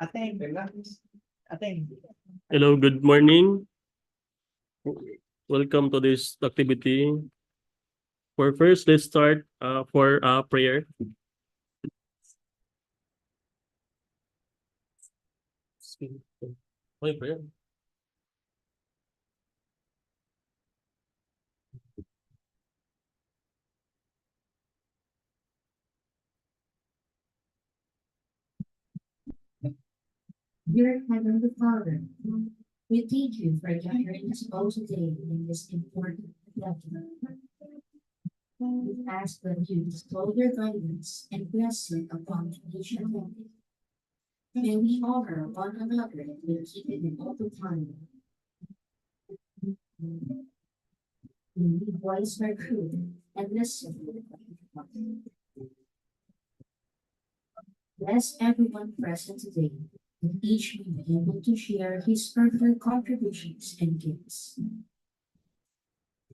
Hello, good morning. Welcome to this activity. For first, let's start for prayer. Prayer. Dear Heavenly Father, we thank you for gathering us all today in this important gathering. We ask that you bestow your guidance and blessing upon the nation. May we honor one another and keep it in open time. We voice our truth and listen. Bless everyone present today, and each be able to share his further contributions and gifts.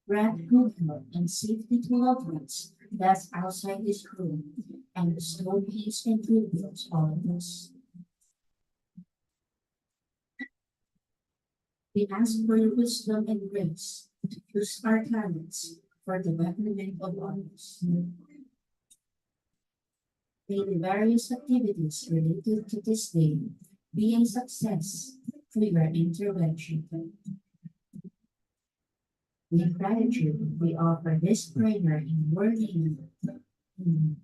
Grant good health and safety to loved ones that's outside this room, and bestow peace and goodwill to all of us. We ask for your wisdom and grace to use our talents for the betterment of others. May the various activities related to this day be a success through your intervention. With gratitude, we offer this prayer in your name. Amen.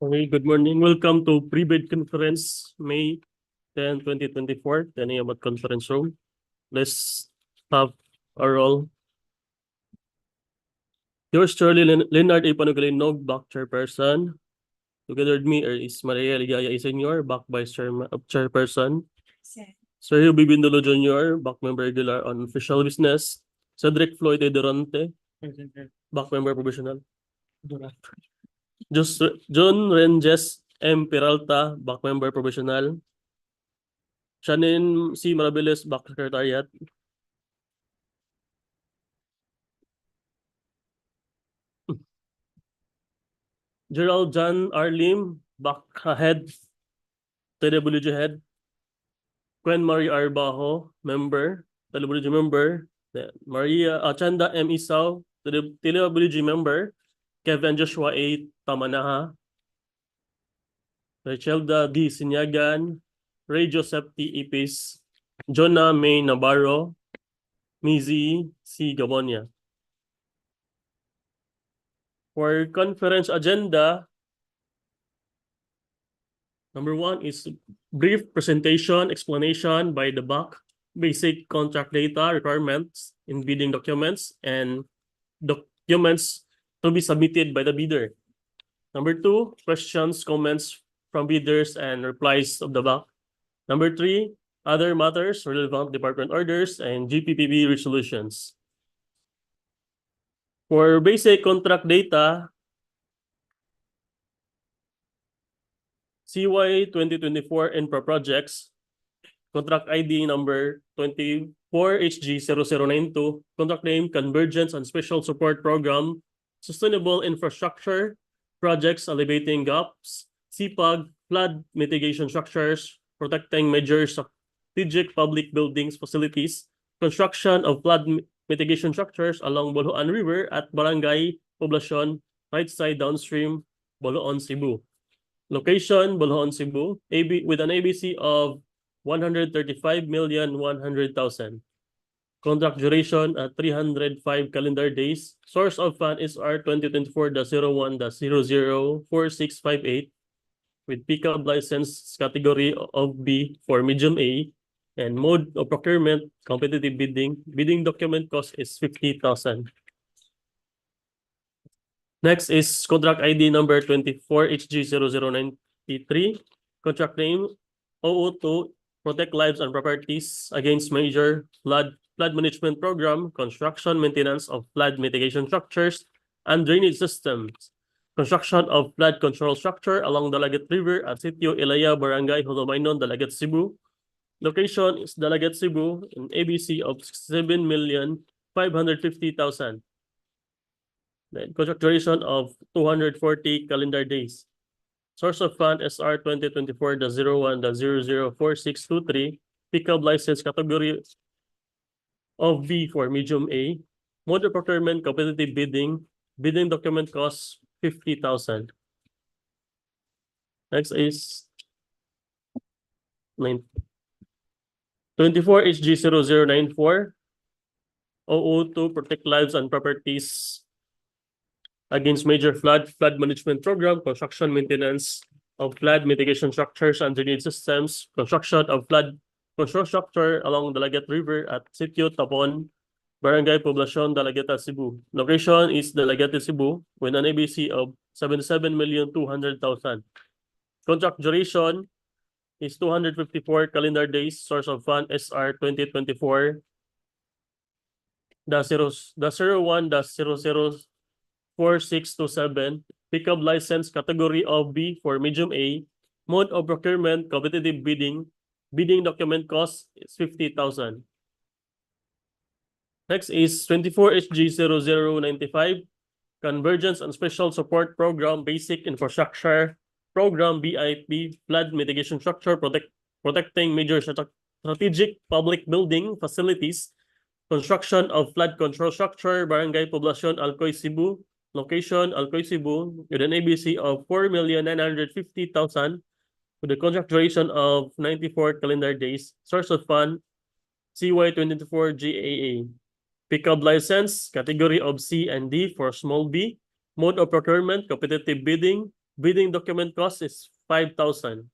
Okay, good morning. Welcome to Pre-Bid Conference, May 10, 2024, 10 a.m. at Conference Room. Let's have a roll. Yours truly, Leonard A. Panugalinog, back chairperson. Together with me is Maria Ligaya A. Senior, back vice chairperson. Sir Hugh Bibindolo Jr., back member regular on official business. Cedric Floyd A. Durante, back member provisional. John Renges M. Peralta, back member provisional. Shannon C. Marabiles, back secretariat. Gerald John R. Lim, back head, TWG head. Gwen Marie R. Bajo, member, TWG member. Maria Chanda M. Isaw, TWG member. Kevin Joshua A. Tamanaha. Richelda D. Sinyagan. Ray Joseph T. Ipis. Jonah May Navarro. Mizi C. Gabonia. For conference agenda, number 1 is brief presentation, explanation by the BAC, basic contract data requirements in bidding documents and documents to be submitted by the bidder. Number 2, questions, comments from bidders and replies of the BAC. Number 3, other matters, relevant department orders and GPPB resolutions. For basic contract data, CY 2024 infra projects, contract ID number 24HG0092, contract name Convergence and Special Support Program, Sustainable Infrastructure Projects Alleviating Gaps, SIPAG, Flood Mitigation Structures, Protecting Major Strategic Public Buildings Facilities, construction of flood mitigation structures along Boljoan River at Barangay, Poblacion, right side downstream, Boljoan, Cebu. Location, Boljoan, Cebu, with an ABC of 135,100,000. Contract duration at 305 calendar days. Source of fund is R 2024-01-004658 with pickup license category of B for medium A and mode of procurement competitive bidding. Bidding document cost is 50,000. Next is contract ID number 24HG0093. Contract name 002 Protect Lives and Properties Against Major Flood Management Program, Construction Maintenance of Flood Mitigation Structures and Drainage Systems. Construction of flood control structure along Dalaguete River at Sitio, Ilaya, Barangay, Jolomaynon, Dalaguete, Cebu. Location is Dalaguete, Cebu, an ABC of 7,550,000. Then contract duration of 240 calendar days. Source of fund SR 2024-01-004623. Pickup license category of B for medium A. Mode of procurement competitive bidding. Bidding document costs 50,000. Next is 24 HG0094 002 protect lives and properties against major flood management program, construction maintenance of flood mitigation structures and drainage systems, construction of flood control structure along the Dalaguete River at Sitio, Tapon, Barangay, Poblacion, Dalaguete, Cebu. Location is Dalaguete, Cebu with an ABC of 77,200,000. Contract duration is 254 calendar days. Source of fund SR 2024 -01-004627. Pickup license category of B for medium A. Mode of procurement competitive bidding. Bidding document cost is 50,000. Next is 24 HG0095. Convergence and Special Support Program Basic Infrastructure Program BIP Flood Mitigation Structure protecting major strategic public building facilities. Construction of flood control structure, Barangay Poblacion, Alcoy, Cebu. Location, Alcoy, Cebu, with an ABC of 4,950,000 with a contract duration of 94 calendar days. Source of fund, CY 2024 GAA. Pickup license, category of C and D for small b. Mode of procurement, competitive bidding. Bidding document cost is 5,000.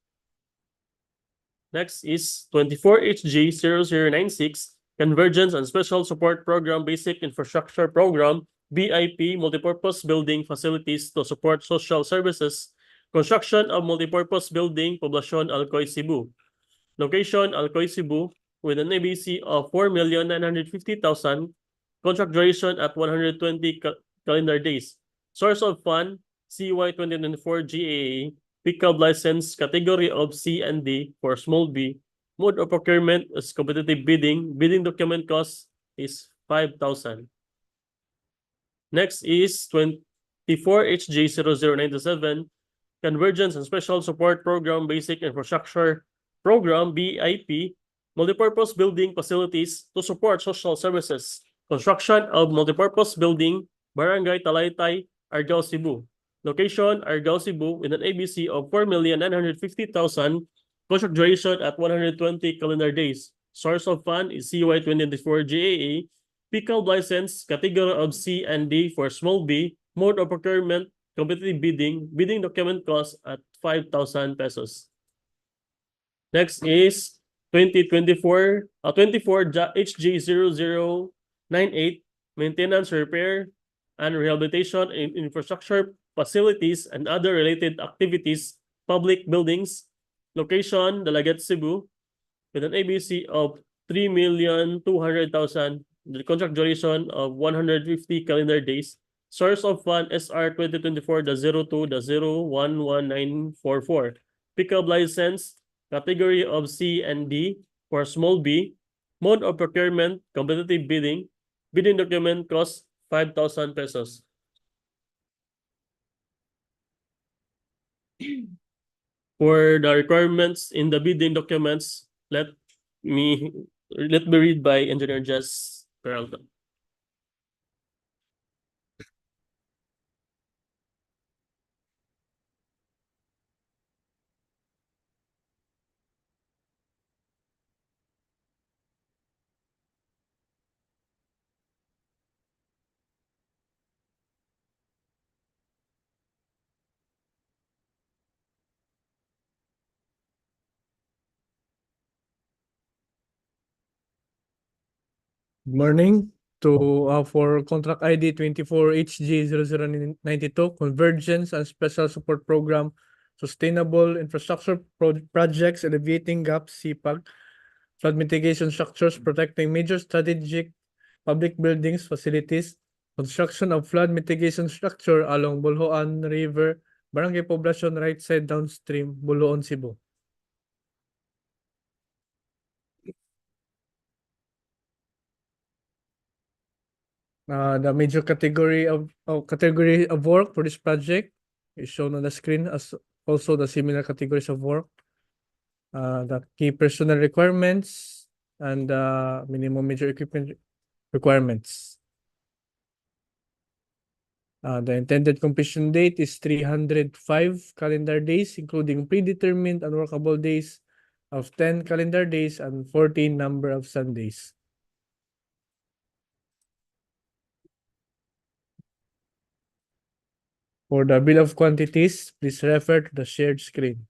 Next is 24 HG0096. Convergence and Special Support Program Basic Infrastructure Program, BIP, Multipurpose Building Facilities to Support Social Services, Construction of Multipurpose Building, Poblacion, Alcoy, Cebu. Location, Alcoy, Cebu, with an ABC of 4,950,000, contract duration at 120 calendar days. Source of fund, CY 2024 GAA, pickup license, category of C and D for small b. Mode of procurement is competitive bidding. Bidding document cost is 5,000. Next is 24 HG0097, Convergence and Special Support Program Basic Infrastructure Program BIP, Multipurpose Building Facilities to Support Social Services. Construction of Multipurpose Building, Barangay Talaytay, Argao, Cebu. Location, Argao, Cebu, with an ABC of 4,950,000. Contract duration at 120 calendar days. Source of fund is CY 2024 GAA. Pickup license, category of C and D for small b. Mode of procurement, competitive bidding. Bidding document cost at 5,000 pesos. Next is 24 HG0098, maintenance, repair, and rehabilitation in infrastructure facilities and other related activities, public buildings. Location, Dalaguete, Cebu, with an ABC of 3,200,000, the contract duration of 150 calendar days. Source of fund SR 2024-02-011944. Pickup license, category of C and D for small b. Mode of procurement, competitive bidding. Bidding document cost 5,000 pesos. For the requirements in the bidding documents, let me read by Engineer Jess Peralta. Good morning for contract ID 24 HG0092, Convergence and Special Support Program, Sustainable Infrastructure Projects, Alleviating Gaps, SIPAG, Flood Mitigation Structures, Protecting Major Strategic Public Buildings, Facilities, Construction of Flood Mitigation Structure along Boljoan River, Barangay Poblacion, right side downstream, Boljoon, Cebu. The major category of work for this project is shown on the screen, as also the similar categories of work. The key personnel requirements and minimum major equipment requirements. The intended completion date is 305 calendar days, including predetermined unworkable days of 10 calendar days and 14 number of Sundays. For the bill of quantities, please refer to the shared screen.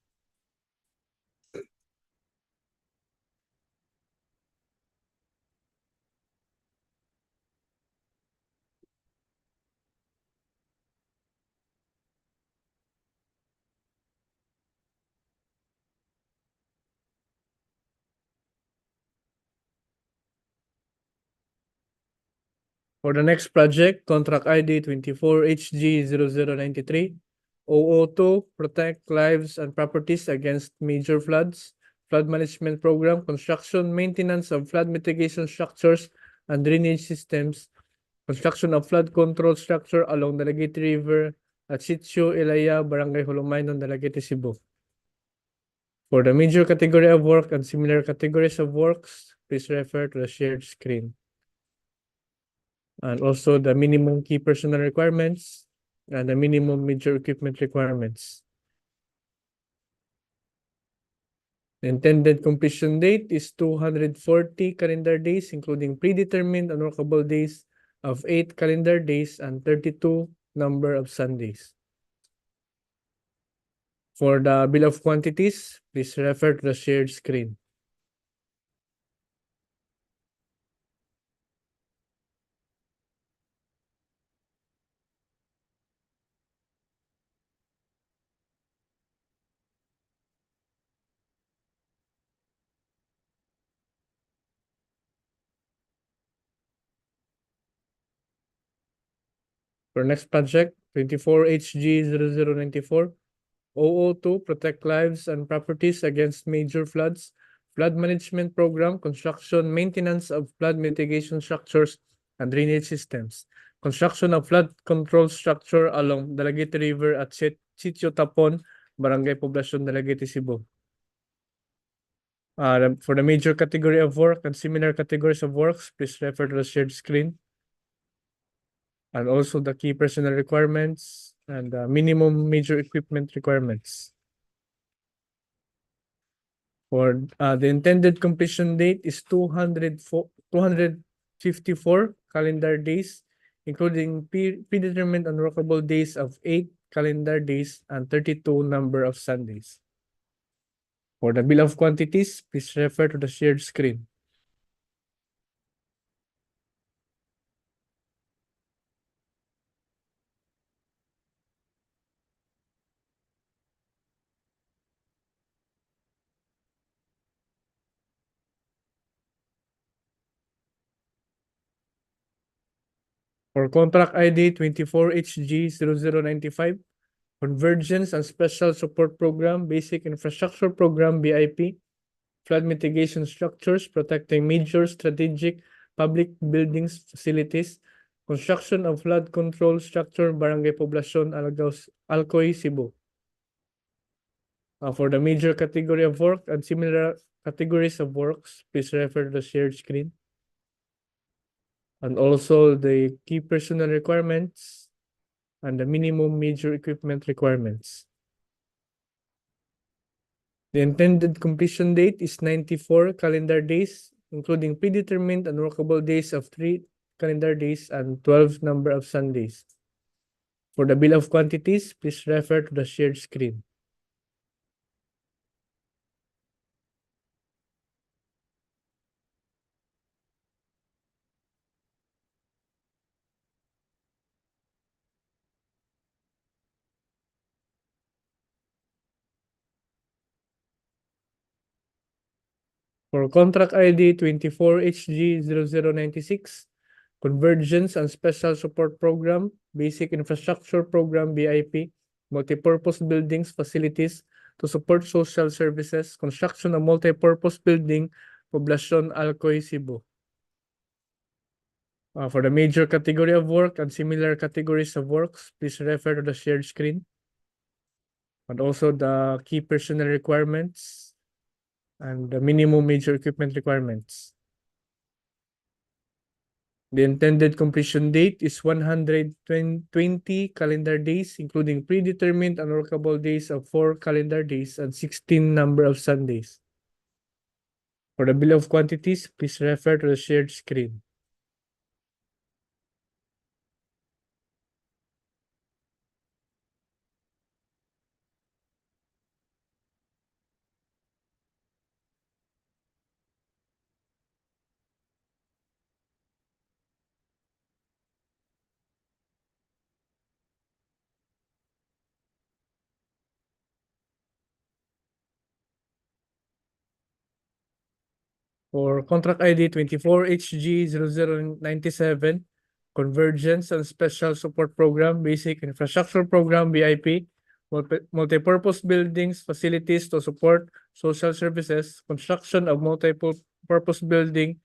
For the next project, contract ID 24HG0093, 002, protect lives and properties against major floods, flood management program, construction, maintenance of flood mitigation structures and drainage systems, construction of flood control structure along the Dalaguete River at Sitio, Ilaya, Barangay Jolomaynon, Dalaguete, Cebu. For the major category of work and similar categories of works, please refer to the shared screen. And also the minimum key personnel requirements and the minimum major equipment requirements. The intended completion date is 240 calendar days, including predetermined unworkable days of 8 calendar days and 32 number of Sundays. For the bill of quantities, please refer to the shared screen. For next project, 24HG0094, 002, protect lives and properties against major floods, flood management program, construction, maintenance of flood mitigation structures and drainage systems, construction of flood control structure along Dalaguete River at Sitio Tapon, Barangay Poblacion, Dalaguete, Cebu. For the major category of work and similar categories of works, please refer to the shared screen. And also the key personnel requirements and minimum major equipment requirements. For the intended completion date is 254 calendar days, including predetermined unworkable days of 8 calendar days and 32 number of Sundays. For the bill of quantities, please refer to the shared screen. For contract ID 24HG0095, Convergence and Special Support Program, Basic Infrastructure Program, BIP, Flood Mitigation Structures, Protecting Major Strategic Public Buildings Facilities, Construction of Flood Control Structure, Barangay Poblacion, Alcoy, Cebu. For the major category of work and similar categories of works, please refer to the shared screen. And also the key personnel requirements and the minimum major equipment requirements. The intended completion date is 94 calendar days, including predetermined unworkable days of 3 calendar days and 12 number of Sundays. For the bill of quantities, please refer to the shared screen. For contract ID 24HG0096, Convergence and Special Support Program, Basic Infrastructure Program, BIP, Multipurpose Buildings Facilities to support social services, construction of multipurpose building, Poblacion, Alcoy, Cebu. For the major category of work and similar categories of works, please refer to the shared screen. And also the key personnel requirements and the minimum major equipment requirements. The intended completion date is 120 calendar days, including predetermined unworkable days of 4 calendar days and 16 number of Sundays. For the bill of quantities, please refer to the shared screen. For contract ID 24HG0097, Convergence and Special Support Program, Basic Infrastructure Program, BIP, multipurpose buildings, facilities to support social services, construction of multipurpose building,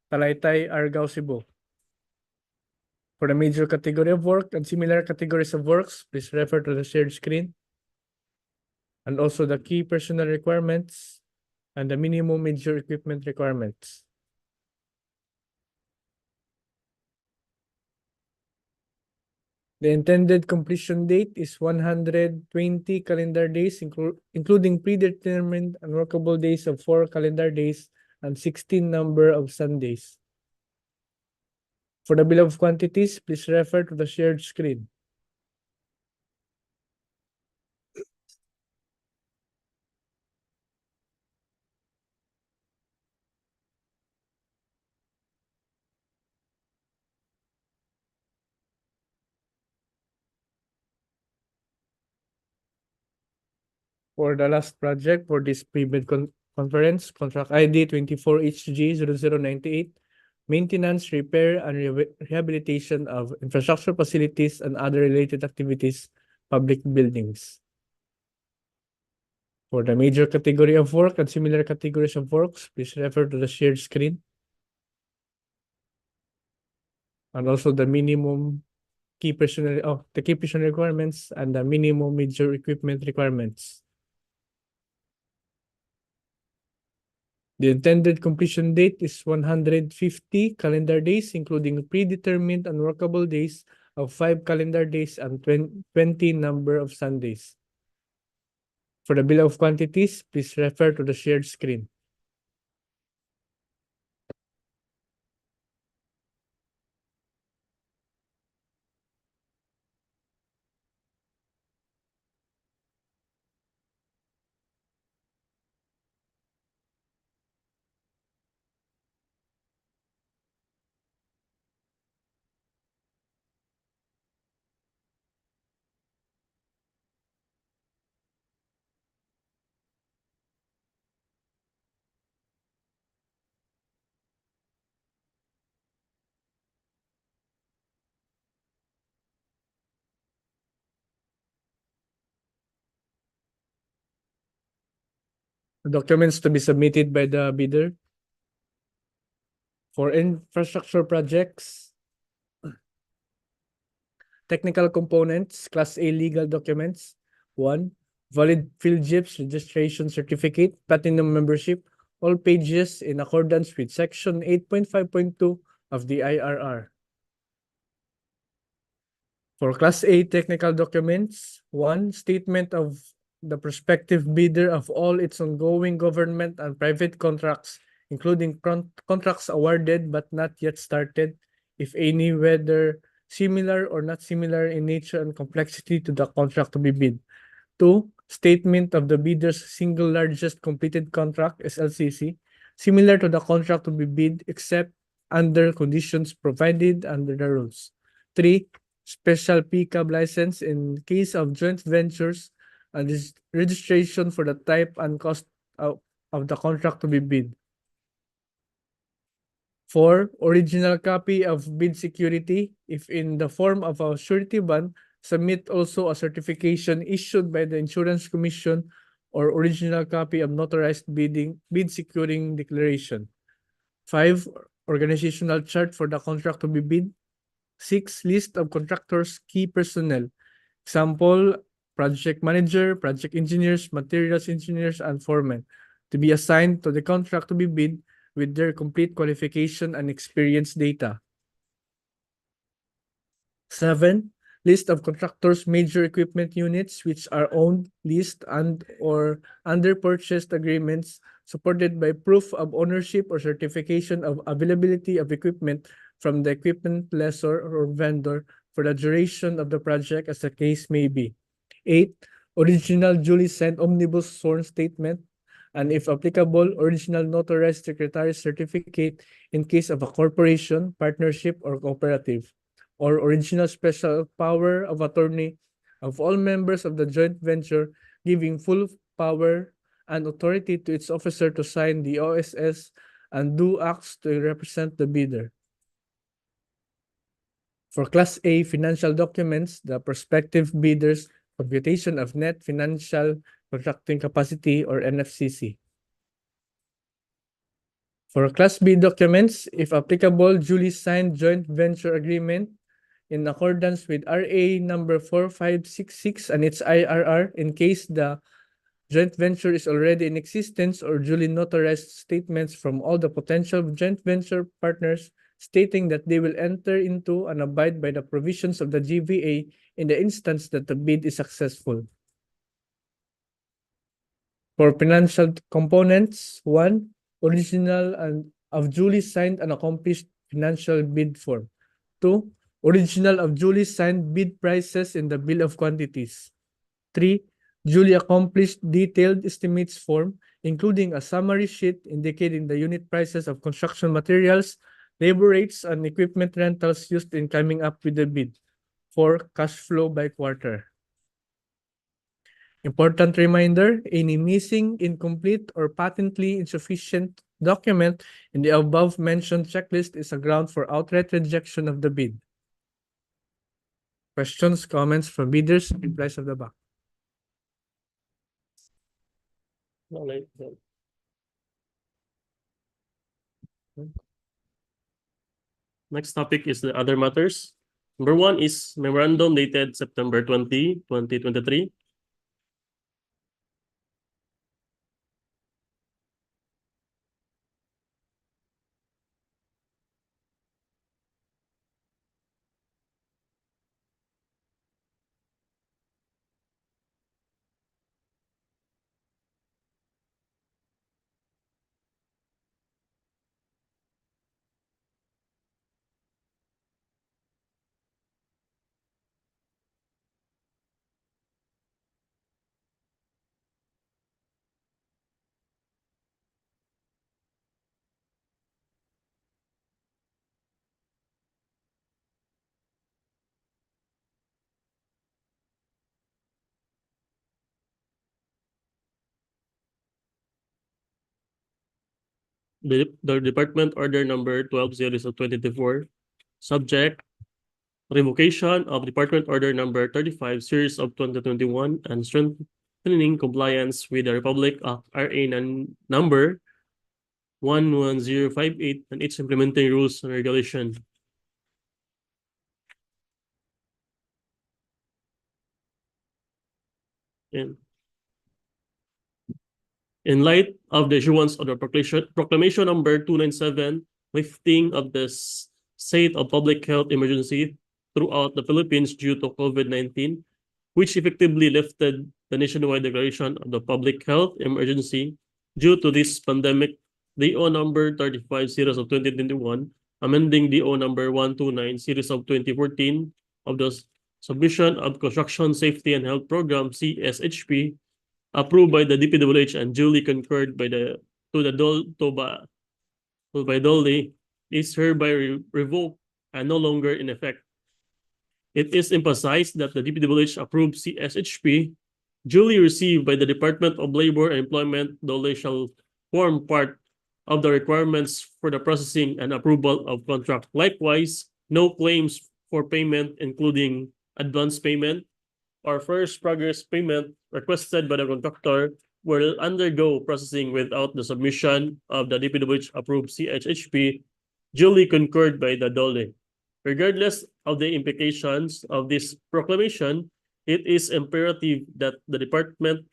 Talaytay, Argao, Cebu. For the major category of work and similar categories of works, please refer to the shared screen. And also the key personnel requirements and the minimum major equipment requirements. The intended completion date is 120 calendar days, including predetermined unworkable days of 4 calendar days and 16 number of Sundays. For the bill of quantities, please refer to the shared screen. For the last project for this pre-bid conference, contract ID 24HG0098, maintenance, repair, and rehabilitation of infrastructure facilities and other related activities, public buildings. For the major category of work and similar categories of works, please refer to the shared screen. And also the minimum key personnel, the key personnel requirements and the minimum major equipment requirements. The intended completion date is 150 calendar days, including predetermined unworkable days of 5 calendar days and 20 number of Sundays. For the bill of quantities, please refer to the shared screen. The documents to be submitted by the bidder. For infrastructure projects, technical components, Class A legal documents. 1. Valid PhilGIPS registration certificate, platinum membership, all pages in accordance with Section 8.5.2 of the IRR. For Class A technical documents, 1. Statement of the prospective bidder of all its ongoing government and private contracts, including contracts awarded but not yet started, if any, whether similar or not similar in nature and complexity to the contract to be bid. 2. Statement of the bidder's single largest completed contract, SLCC, similar to the contract to be bid except under conditions provided under the rules. 3. Special PCAB license in case of joint ventures and registration for the type and cost of the contract to be bid. 4. Original copy of bid security, if in the form of a surety bond, submit also a certification issued by the Insurance Commission or original copy of notarized bid securing declaration. 5. organizational chart for the contract to be bid. 6. List of contractors' key personnel. Example, project manager, project engineers, materials engineers, and foremen to be assigned to the contract to be bid with their complete qualification and experience data. 7. List of contractors' major equipment units which are owned, leased, and or under purchased agreements supported by proof of ownership or certification of availability of equipment from the equipment lessor or vendor for the duration of the project as the case may be. 8. Original duly sent omnibus sworn statement and if applicable, original notarized secretary's certificate in case of a corporation, partnership, or cooperative, or original special power of attorney of all members of the joint venture, giving full power and authority to its officer to sign the OSS and do acts to represent the bidder. For Class A financial documents, the prospective bidder's computation of net financial contracting capacity or NFCC. For Class B documents, if applicable, duly signed joint venture agreement in accordance with RA number 4566 and its IRR in case the joint venture is already in existence or duly notarized statements from all the potential joint venture partners stating that they will enter into and abide by the provisions of the GVA in the instance that the bid is successful. For financial components, 1. Original and of duly signed and accomplished financial bid form. 2. Original of duly signed bid prices in the bill of quantities. 3. Duly accomplished detailed estimates form, including a summary sheet indicating the unit prices of construction materials, labor rates, and equipment rentals used in coming up with the bid. 4. Cash flow by quarter. Important reminder, any missing, incomplete, or patently insufficient document in the above-mentioned checklist is a ground for outright rejection of the bid. Questions, comments from bidders, replies of the back. Next topic is the other matters. Number 1 is memorandum dated September 20, 2023. The Department Order Number 12 series of 2024, subject revocation of Department Order Number 35 series of 2021 and strengthening compliance with the Republic Act RA number 11058 and its implementing rules and regulation. In light of the issuance of the Proclamation number 297, lifting of the state of public health emergency throughout the Philippines due to COVID-19, which effectively lifted the nationwide declaration of the public health emergency due to this pandemic, DEO number 35 series of 2021, amending DEO number 129 series of 2014 of the Submission of Construction Safety and Health Program CSHP, approved by the DPWH and duly concurred by the DOLE, is hereby revoked and no longer in effect. It is emphasized that the DPWH approved CSHP duly received by the Department of Labor and Employment DOLE shall form part of the requirements for the processing and approval of contract. Likewise, no claims for payment, including advance payment or first progress payment requested by the contractor, will undergo processing without the submission of the DPWH approved CSHP duly concurred by the DOLE. Regardless of the implications of this proclamation, it is imperative that the department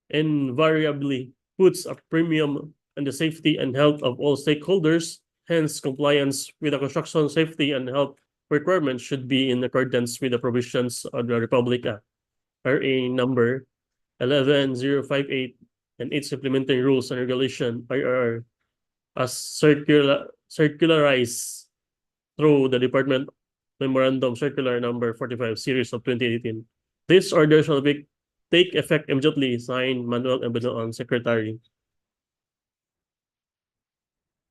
invariably puts a premium on the safety and health of all stakeholders. Hence, compliance with the construction safety and health requirements should be in accordance with the provisions of the Republic Act, RA number 11058, and its implementing rules and regulation, IRR, as circularized through the Department Memorandum Circular number 45 series of 2018. This order shall take effect immediately, signed Manuel Embedoon, Secretary.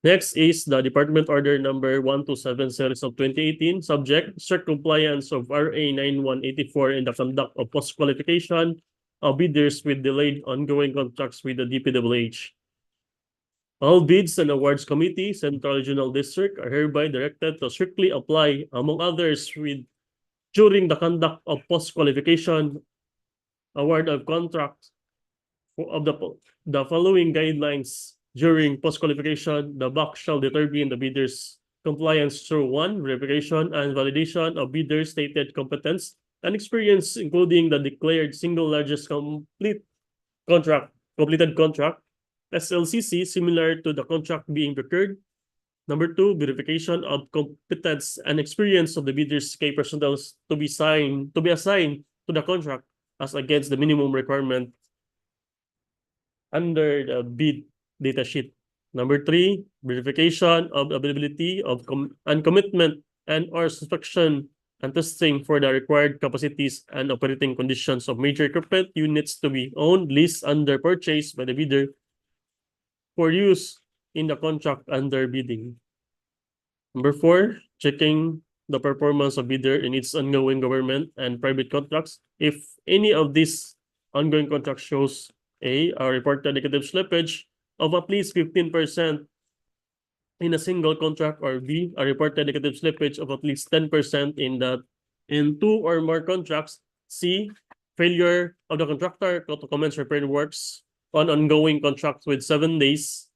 Next is the Department Order number 127 series of 2018, subject strict compliance of RA 9184 in the conduct of post-qualification of bidders with delayed ongoing contracts with the DPWH. All bids and awards committee, Central Regional District, are hereby directed to strictly apply, among others, during the conduct of post-qualification award of contracts of the following guidelines. During post-qualification, the BOC shall determine the bidder's compliance through 1. Verification and validation of bidder's stated competence and experience, including the declared single largest completed contract, SLCC, similar to the contract being procured. Number 2, verification of competence and experience of the bidder's key personnel to be assigned to the contract as against the minimum requirement under the bid data sheet. Number 3, verification of availability of and commitment and or inspection and testing for the required capacities and operating conditions of major equipment units to be owned, leased, under purchase by the bidder for use in the contract under bidding. Number 4, checking the performance of bidder in its ongoing government and private contracts. If any of these ongoing contracts shows a reported negative slippage of at least 15% in a single contract, or B, a reported negative slippage of at least 10% in 2 or more contracts. C, failure of the contractor to commence repair works on ongoing contracts with 7 days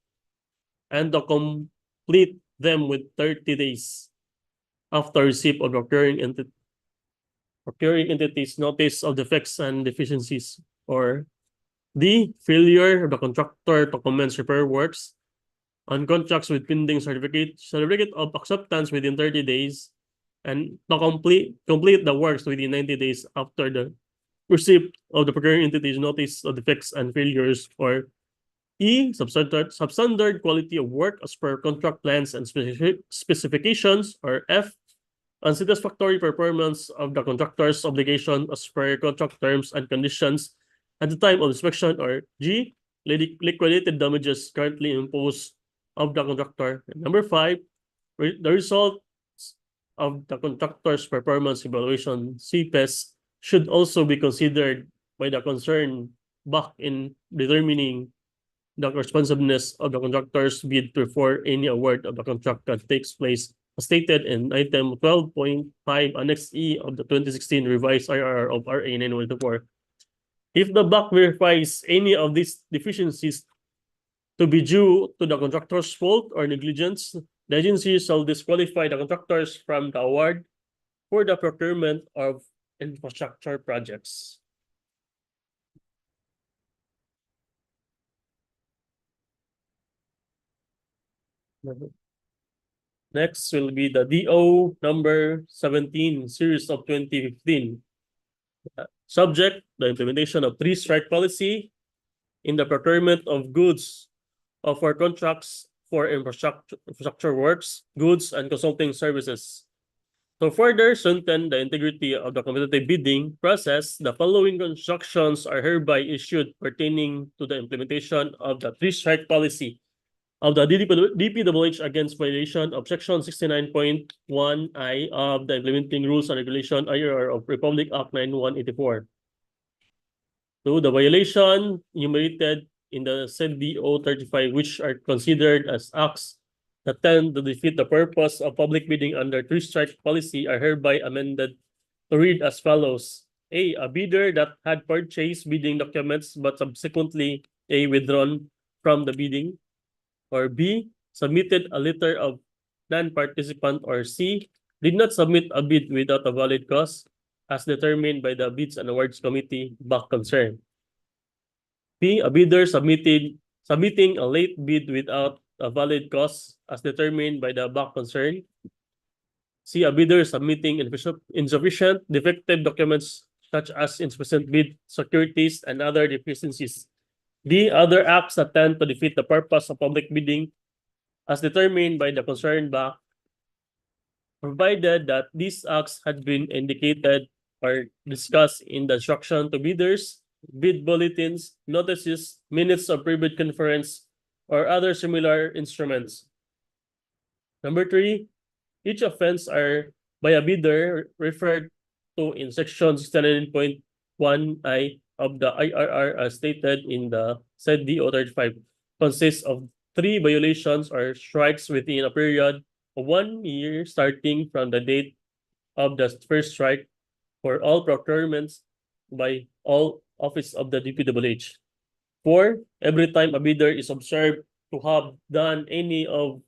and to complete them with 30 days after receipt of the procuring entity's notice of defects and deficiencies. Or D, failure of the contractor to commence repair works on contracts with pending certificate of acceptance within 30 days and to complete the works within 90 days after the receipt of the procuring entity's notice of defects and failures. Or E, substandard quality of work as per contract plans and specifications. Or F, unsatisfactory performance of the contractor's obligation as per contract terms and conditions at the time of inspection. Or G, liquidated damages currently imposed of the contractor. And number 5, the results of the contractor's performance evaluation, CPES, should also be considered by the concerned BOC in determining the responsiveness of the contractor's bid before any award of the contract that takes place, as stated in item 12.5 Annex E of the 2016 revised IRR of RA 9124. If the BOC verifies any of these deficiencies to be due to the contractor's fault or negligence, the agency shall disqualify the contractors from the award for the procurement of infrastructure projects. Next will be the DEO number 17 series of 2015. Subject, the implementation of 3-strike policy in the procurement of goods for contracts for infrastructure works, goods, and consulting services. To further strengthen the integrity of the competitive bidding process, the following instructions are hereby issued pertaining to the implementation of the 3-strike policy of the DPWH against violation of Section 69.1I of the Implementing Rules and Regulation IRR of Republic Act 9184. So the violation enumerated in the said DO 35, which are considered as acts that tend to defeat the purpose of public bidding under 3-strike policy, are hereby amended to read as follows. A bidder that had purchased bidding documents but subsequently withdrawn from the bidding. Or B, submitted a letter of non-participant, or C, did not submit a bid without a valid cause as determined by the Bids and Awards Committee back concerned. B, a bidder submitting a late bid without a valid cause as determined by the back concern. C, a bidder submitting insufficient defective documents such as insufficient bid securities and other deficiencies. D, other acts that tend to defeat the purpose of public bidding as determined by the concerned back, provided that these acts had been indicated or discussed in the instruction to bidders, bid bulletins, notices, minutes of pre-bid conference, or other similar instruments. Number 3, each offense are by a bidder referred to in section 69.1I of the IRR as stated in the said DEO 35 consists of 3 violations or strikes within a period of 1 year starting from the date of the first strike for all procurements by all office of the DPWH. 4, every time a bidder is observed to have done any of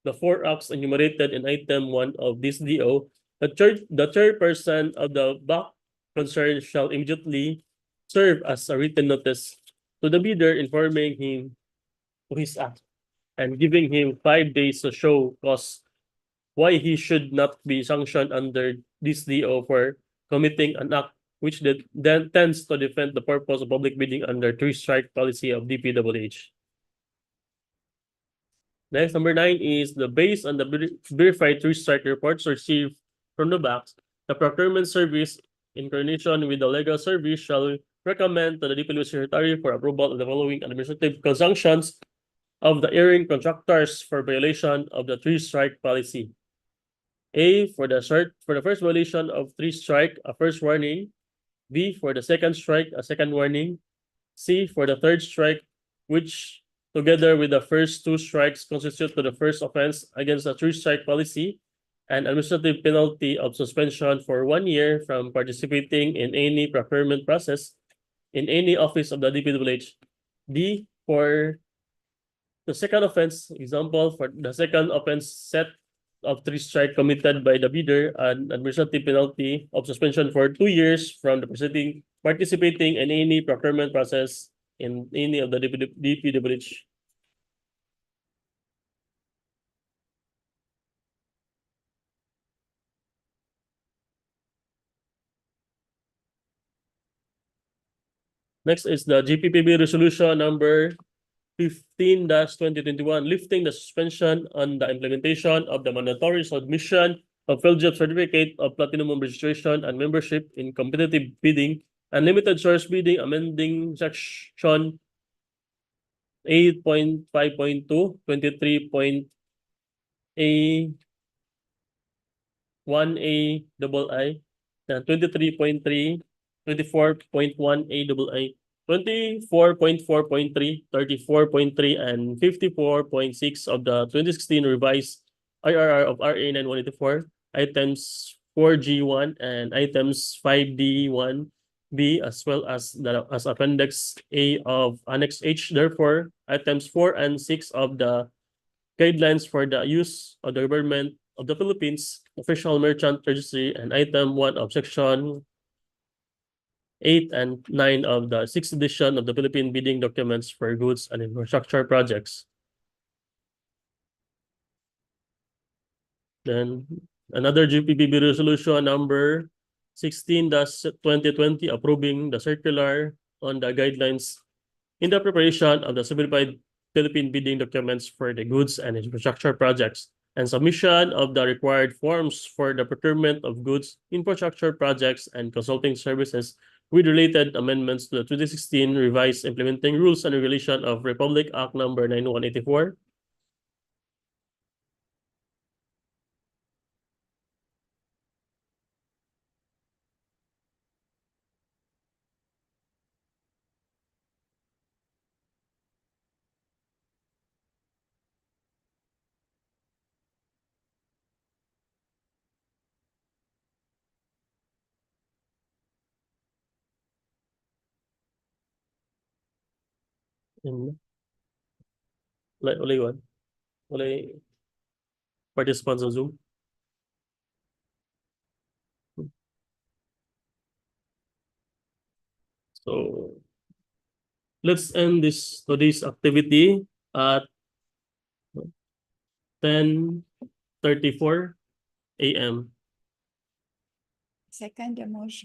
the 4 acts enumerated in item 1 of this DO, the chairperson of the back concern shall immediately serve as a written notice to the bidder informing him of his act and giving him 5 days to show cause why he should not be sanctioned under this DO for committing an act which then tends to defend the purpose of public bidding under 3-strike policy of DPWH. Next, number 9 is the based on the verified 3-strike reports received from the BACs, the procurement service in coordination with the legal service shall recommend to the DPWH Secretary for approval of the following administrative sanctions of the erring contractors for violation of the 3-strike policy. A, for the first violation of 3-strike, a first warning. B, for the second strike, a second warning. C, for the third strike, which together with the first 2 strikes constitute to the first offense against the 3-strike policy, an administrative penalty of suspension for 1 year from participating in any procurement process in any office of the DPWH. D, for the second offense, example, for the second offense set of 3-strike committed by the bidder, an administrative penalty of suspension for 2 years from the participating in any procurement process in any of the DPWH. Next is the GPPB resolution number 15-2021, lifting the suspension on the implementation of the mandatory submission of field job certificate of platinum registration and membership in competitive bidding and limited source bidding, amending section 8.5.2, 23.A 1A double I, 23.3, 24.1A double I, 24.4.3, 34.3, and 54.6 of the 2016 revised IRR of RA 9184, items 4G1 and items 5D1B, as well as Appendix A of Annex H. Therefore, items 4 and 6 of the guidelines for the use of the government of the Philippines official merchant registry and item 1 of section 8 and 9 of the 6th edition of the Philippine bidding documents for goods and infrastructure projects. Then another GPPB resolution number 16-2020 approving the circular on the guidelines in the preparation of the simplified Philippine bidding documents for the goods and infrastructure projects and submission of the required forms for the procurement of goods, infrastructure projects, and consulting services with related amendments to the 2016 revised implementing rules and regulation of Republic Act number 9184. And only one. Only participants on Zoom? So let's end today's activity at 10:34 a.m. Second the motion.